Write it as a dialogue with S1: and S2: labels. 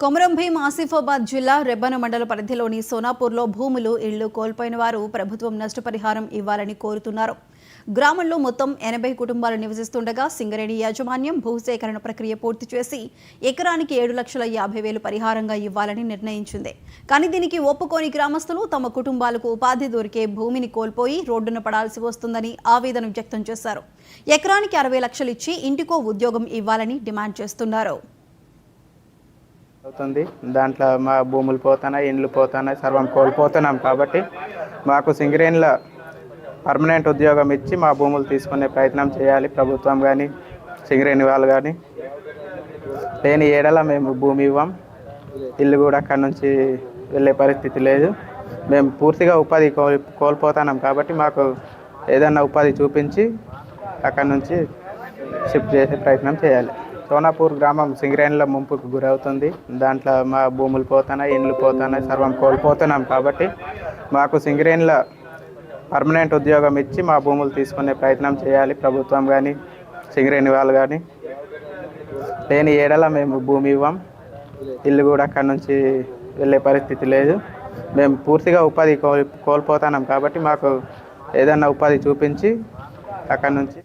S1: కొమరం భీం ఆసిఫాబాద్ జిల్లా రెబ్బన మండల పరిధిలోని సోనాపూర్లో భూములు ఇళ్లు కోల్పోయిన వారు ప్రభుత్వం నష్టపరిహారం ఇవ్వాలని కోరుతున్నారు. గ్రామంలో మొత్తం 80 కుటుంబాలు నివసిస్తుండగా సింగరేణి యాజమాన్యం భూసేకరణ ప్రక్రియ పూర్తి చేసి ఎకరానికి 7,50,000 పరిహారంగా ఇవ్వాలని నిర్ణయించింది. కానీ దీనికి ఒప్పుకోని గ్రామస్తులు తమ కుటుంబాలకు ఉపాధి దొరికే భూమిని కోల్పోయి రోడ్డున పడాల్సి వస్తుందని ఆవేదన వ్యక్తం చేశారు. ఎకరానికి 60 లక్షలు ఇచ్చి ఇంటికో ఉద్యోగం ఇవ్వాలని డిమాండ్ చేస్తున్నారు.
S2: అవుతుంది. దాంట్లో మా భూములు పోతున్నాయి, ఇండ్లు పోతున్నాయి, సర్వం కోల్పోతున్నాం. కాబట్టి మాకు సింగరేణిలో పర్మనెంట్ ఉద్యోగం ఇచ్చి మా భూములు తీసుకునే ప్రయత్నం చేయాలి ప్రభుత్వం కానీ సింగరేణి వాళ్ళు కానీ. లేని ఏడల మేము భూమి ఇవ్వం, ఇల్లు కూడా అక్కడి నుంచి వెళ్ళే పరిస్థితి లేదు. మేము పూర్తిగా ఉపాధి కోల్పోతున్నాం. కాబట్టి మాకు ఏదన్నా ఉపాధి చూపించి అక్కడి నుంచి షిఫ్ట్ చేసే ప్రయత్నం చేయాలి. సోనాపూర్ గ్రామం సింగరేణిలో ముంపుకు గురవుతుంది. దాంట్లో మా భూములు పోతున్నాయి, ఇండ్లు పోతున్నాయి, సర్వం కోల్పోతున్నాం. కాబట్టి మాకు సింగరేణిలో పర్మనెంట్ ఉద్యోగం ఇచ్చి మా భూములు తీసుకునే ప్రయత్నం చేయాలి ప్రభుత్వం కానీ సింగరేణి వాళ్ళు కానీ. లేని ఏడల మేము భూమి ఇవ్వం, ఇల్లు కూడా అక్కడి నుంచి వెళ్ళే పరిస్థితి లేదు. మేము పూర్తిగా ఉపాధి కోల్పోతున్నాం. కాబట్టి మాకు ఏదన్నా ఉపాధి చూపించి అక్కడి నుంచి